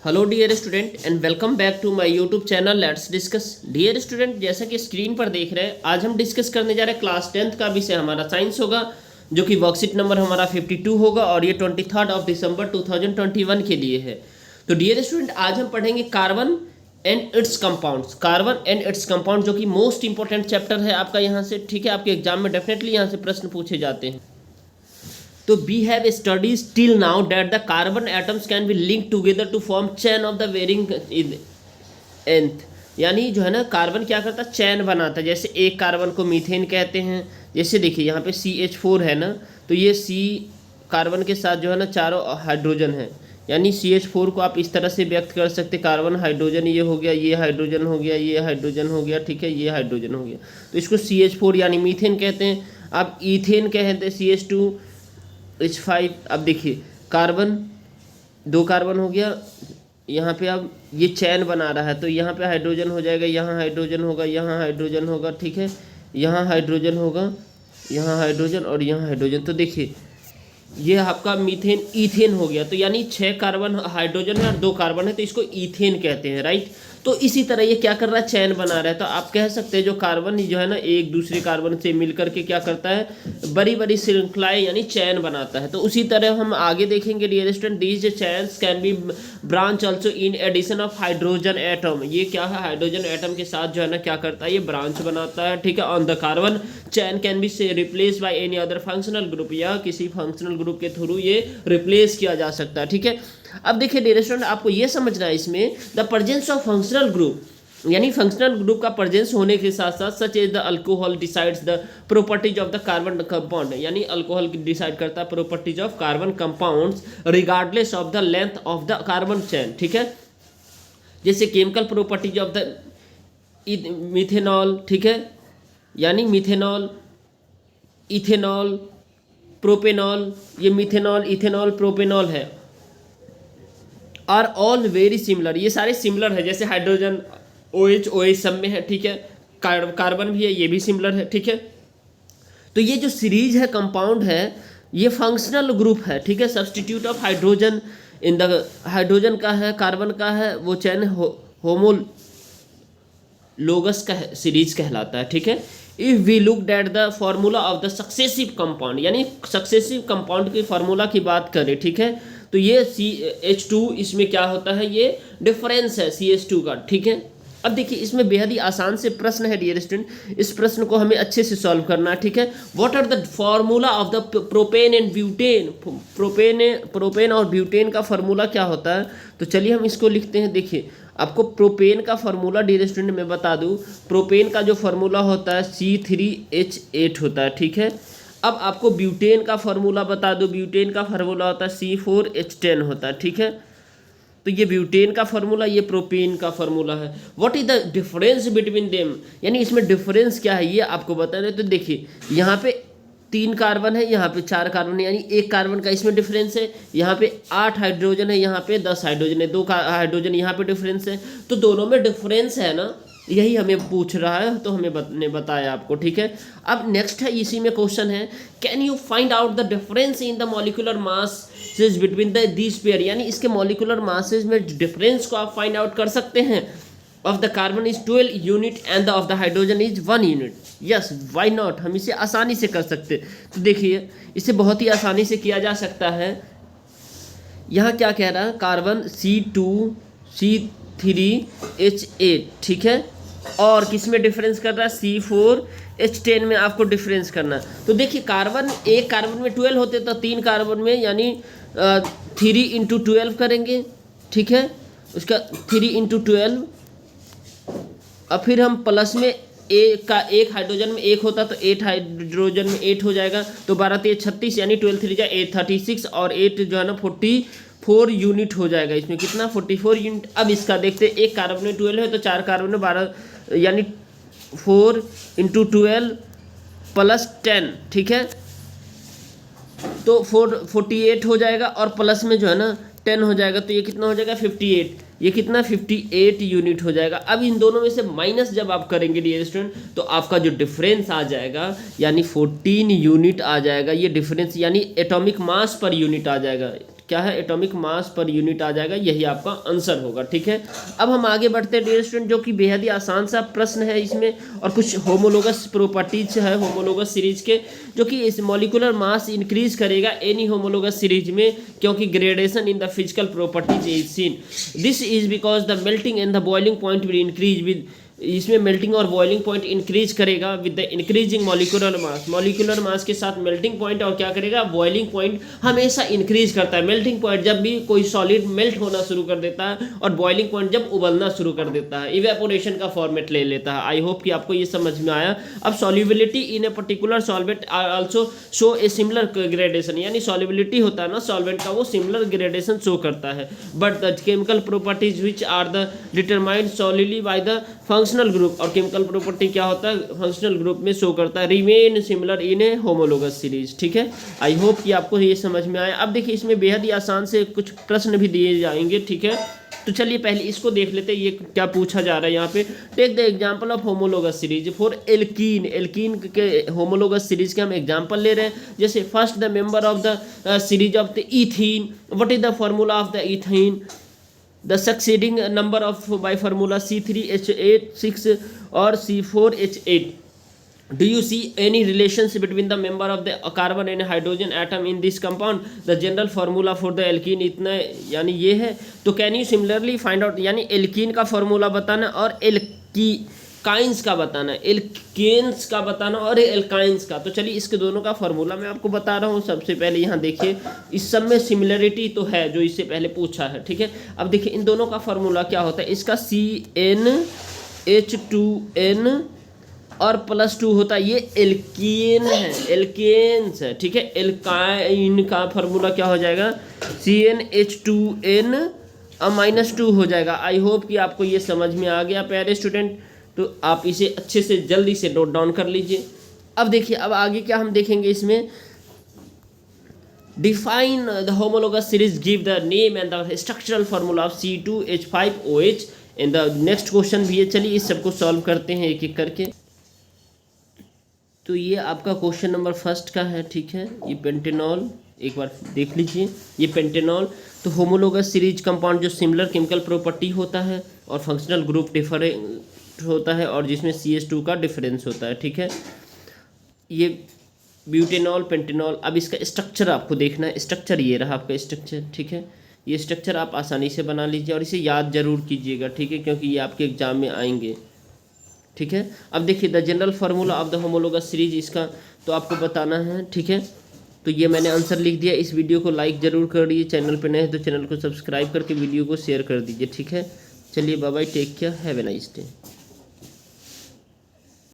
Hello dear student and welcome back to my YouTube channel let's discuss. Dear student, जैसा कि screen पर देख रहे हैं, आज हम डिस्कस करने जा रहे हैं क्लास 10th का विषय हमारा साइंस होगा, जो कि वर्कशीट नंबर हमारा 52 होगा और ये 23 दिसंबर 2021 के लिए है। तो डियर स्टूडेंट, आज हम पढ़ेंगे carbon and it's compounds. Carbon and its compound जो कि मोस्ट इंपॉर्टेंट चैप्टर है आपका यहाँ से, ठीक है। आपके एग्जाम में डेफिनेटली यहाँ से प्रश्न पूछे जाते हैं। तो we have studied till now that the carbon atoms can be linked together to form chain of the varying length। यानी जो है ना, कार्बन क्या करता है, चैन बनाता है। जैसे एक कार्बन को मीथेन कहते हैं। जैसे देखिए यहाँ पे CH4 है ना, तो ये C कार्बन के साथ जो है ना चारों हाइड्रोजन है, यानी CH4 को आप इस तरह से व्यक्त कर सकते, कार्बन हाइड्रोजन ये हो गया, ये हाइड्रोजन हो गया, ये हाइड्रोजन हो गया, ठीक है, ये हाइड्रोजन हो गया। तो इसको CH4 यानी मीथेन कहते हैं। आप ईथेन कहते हैं CH2H5। अब देखिए कार्बन, दो कार्बन हो गया यहाँ पे, अब ये चैन बना रहा है, तो यहाँ पे हाइड्रोजन हो जाएगा, यहाँ हाइड्रोजन होगा, यहाँ हाइड्रोजन होगा, ठीक है, यहाँ हाइड्रोजन होगा, यहाँ हाइड्रोजन और यहाँ हाइड्रोजन। तो देखिए ये आपका मीथेन ईथेन हो गया। तो यानी 6 कार्बन हाइड्रोजन है और 2 कार्बन है, तो इसको ईथेन कहते हैं, राइट। तो इसी तरह ये क्या कर रहा है, चैन बना रहा है। तो आप कह सकते हैं जो कार्बन जो है ना एक दूसरे कार्बन से मिल करके क्या करता है, बड़ी बड़ी श्रृंखलाएं यानी चैन बनाता है। तो उसी तरह हम आगे देखेंगे dear student, these chains can be branch also in addition of hydrogen atom. ये क्या है, हाइड्रोजन एटम के साथ जो है ना क्या करता है, ये ब्रांच बनाता है, ठीक है। On the carbon chain can be replace by any other functional group, या किसी फंक्शनल ग्रुप के थ्रू ये रिप्लेस किया जा सकता है, ठीक है। अब देखिए डियर स्टूडेंट, आपको ये समझना है इसमें the presence of functional group, यानी फंक्शनल ग्रुप का प्रेजेंस होने के साथ साथ such as the alcohol decides the properties of the carbon compound, यानी अल्कोहल डिसाइड करता है properties of carbon compounds regardless of the length of the carbon chain, ठीक है। जैसे chemical properties of the methanol, ठीक है, यानी मिथेनॉल, इथेनॉल, प्रोपेनॉल, ये मिथेनॉल, इथेनॉल, प्रोपेनॉल है, आर ऑल वेरी सिमिलर। ये सारे सिमिलर है, जैसे हाइड्रोजन OH सब में है, ठीक है, कार्बन भी है, ये भी सिमिलर है, ठीक है। तो ये जो सीरीज है, कंपाउंड है, ये फंक्शनल ग्रुप है, ठीक है। Substitute of hydrogen in the, hydrogen का है, कार्बन का है, वो चैन होमोलोगस का सीरीज कहलाता है, ठीक है। If we look at the formula of the successive compound, यानी सक्सेसिव कंपाउंड की फार्मूला की बात करें, ठीक है, तो ये CH2 इसमें क्या होता है, ये डिफरेंस है CH2 का, ठीक है। अब देखिए इसमें बेहद ही आसान से प्रश्न है डियर स्टूडेंट, इस प्रश्न को हमें अच्छे से सॉल्व करना है, ठीक है। What are the formula of the propane and butane. Propane और ब्यूटेन का फार्मूला क्या होता है, तो चलिए हम इसको लिखते हैं। देखिए आपको प्रोपेन का फार्मूला डियर स्टूडेंट मैं बता दूं, प्रोपेन का जो फार्मूला होता है C3H8 होता है, ठीक है। अब आपको ब्यूटेन का फार्मूला बता दो, ब्यूटेन का फार्मूला होता है C4H10 होता है, ठीक है। तो ये ब्यूटेन का फार्मूला, ये प्रोपेन का फार्मूला है। What is the difference between them, यानी इसमें डिफरेंस क्या है ये आपको बता रहे। तो देखिए यहाँ पे 3 कार्बन है, यहाँ पे 4 कार्बन है, यानी 1 कार्बन का इसमें डिफरेंस है। यहाँ पे 8 हाइड्रोजन है, यहाँ पे 10 हाइड्रोजन है, 2 हाइड्रोजन यहाँ पे डिफरेंस है। तो दोनों में डिफरेंस है ना, यही हमें पूछ रहा है, तो हमें बताया आपको, ठीक है। अब नेक्स्ट है, इसी में क्वेश्चन है, can you find out the difference in the molecular masses between these pair, यानी इसके मॉलिक्यूलर मासेज में डिफरेंस को आप फाइंड आउट कर सकते हैं। Of the carbon is 12 unit and of the hydrogen is 1 unit. Yes, why not, हम इसे आसानी से कर सकते। तो देखिए इसे बहुत ही आसानी से किया जा सकता है। यहाँ क्या कह रहा है, कार्बन C2C3H8, ठीक है, और किस में डिफरेंस कर रहा है, C4H10 में आपको डिफरेंस करना है। तो देखिए कार्बन, एक कार्बन में 12 होते तो 3 कार्बन में यानी 3 × 12 करेंगे, ठीक है, उसका 3 × 12, और फिर हम प्लस में एक हाइड्रोजन में 1 होता तो 8 हाइड्रोजन में 8 हो जाएगा, तो 12 × 3 = 36, यानी 12 × 3 = 8, 36, और 8 जो है ना 44 यूनिट हो जाएगा। इसमें कितना, 44 यूनिट। अब इसका देखते, एक कार्बन में 12 है तो 4 कार्बन में 12, यानी 4 × 12 + 10, ठीक है, तो 48 हो जाएगा, और प्लस में जो है ना 10 हो जाएगा, तो ये कितना हो जाएगा, 58। ये कितना, 58 यूनिट हो जाएगा। अब इन दोनों में से माइनस जब आप करेंगे डियर स्टूडेंट, तो आपका जो डिफरेंस आ जाएगा यानी 14 यूनिट आ जाएगा। ये डिफरेंस यानी एटॉमिक मास पर यूनिट आ जाएगा, क्या है, एटॉमिक मास पर यूनिट आ जाएगा, यही आपका आंसर होगा। ठीक है, अब हम आगे बढ़ते हैं डियर स्टूडेंट, जो कि बेहद ही आसान सा प्रश्न है इसमें, और कुछ होमोलोगस प्रॉपर्टीज है होमोलोगस सीरीज के, जो कि इस मॉलिक्यूलर मास इंक्रीज करेगा एनी होमोलोगस सीरीज में, क्योंकि gradation in the physical properties is seen. This is because the melting and the boiling point will increase with, इसमें मेल्टिंग और बॉइलिंग पॉइंट इंक्रीज करेगा with the increasing molecular mass. Molecular mass के साथ melting point और क्या करेगा, boiling point हमेशा increase करता है। मेल्टिंग पॉइंट जब भी कोई सॉलिड मेल्ट होना शुरू कर देता है, और बॉइलिंग पॉइंट जब उबलना शुरू कर देता है, इवेपोरेशन का फॉर्मेट ले लेता है। आई होप कि आपको ये समझ में आया। अब solubility in a particular solvent also show a similar gradation, यानी सॉल्युबिलिटी होता है ना सॉल्वेंट का, वो सिमिलर ग्रेडेशन शो करता है। But the chemical properties which are the determined solidly by the functional group, और केमिकल प्रॉपर्टी क्या होता है, फंक्शनल ग्रुप में शो करता है, remain similar in a homologous series. ठीक है, आई होप कि आपको ये समझ में आया। अब देखिए इसमें बेहद ही आसान से कुछ प्रश्न भी दिए जाएंगे। ठीक है, तो चलिए पहले इसको देख लेते हैं, ये क्या पूछा जा रहा है यहाँ पे। Take the example of homologous series for alkene. Alkene के होमोलोगस सीरीज के हम एग्जांपल ले रहे हैं। जैसे first the member of the series of the ethene, what is the formula of the ethene, the succeeding number of by formula C3H8 6 or C4H8. Do you see any relationship between the member of the carbon and hydrogen atom in this compound? The general formula for the alkene इतना यानी ये है। तो can you similarly find out, यानी alkene का formula बताना और alkynes का बताना, एल्केन्स का बताना और एल्काइंस का। तो चलिए इसके दोनों का फॉर्मूला मैं आपको बता रहा हूँ। सबसे पहले यहाँ देखिए, इस सब में सिमिलरिटी तो है जो इससे पहले पूछा है। ठीक है, अब देखिए इन दोनों का फॉर्मूला क्या होता है। इसका CnH2n और +2 होता है, ये एल्कीन है, एल्केन्स है। ठीक है, एल्काइन का फॉर्मूला क्या हो जाएगा, CnH2n और -2 हो जाएगा। आई होप कि आपको ये समझ में आ गया प्यारे स्टूडेंट। तो आप इसे अच्छे से जल्दी से नोट डाउन कर लीजिए। अब देखिए, अब आगे क्या हम देखेंगे इसमें, define the homologous series, give the name and the structural formula of C2H5OH and the next question भी है। चलिए इस सबको सॉल्व करते हैं एक एक करके। तो ये आपका क्वेश्चन नंबर फर्स्ट का है। ठीक है, ये पेंटेनॉल, एक बार देख लीजिए, ये पेंटेनॉल। तो होमोलोगस सीरीज कंपाउंड जो सिमिलर केमिकल प्रॉपर्टी होता है और फंक्शनल ग्रुप डिफरेंट होता है, और जिसमें CH2 का डिफरेंस होता है। ठीक है, ये ब्यूटेनॉल, पेंटेनॉल। अब इसका स्ट्रक्चर आपको देखना है। स्ट्रक्चर ये रहा आपका स्ट्रक्चर। ठीक है, ये स्ट्रक्चर आप आसानी से बना लीजिए और इसे याद जरूर कीजिएगा। ठीक है, क्योंकि ये आपके एग्जाम में आएंगे। ठीक है, अब देखिए the general formula of the homologous series, इसका तो आपको बताना है। ठीक है, तो ये मैंने आंसर लिख दिया। इस वीडियो को लाइक जरूर कर दीजिए, चैनल पर नए हैं तो चैनल को सब्सक्राइब करके वीडियो को शेयर कर दीजिए। ठीक है, चलिए bye bye, take care, have a nice day.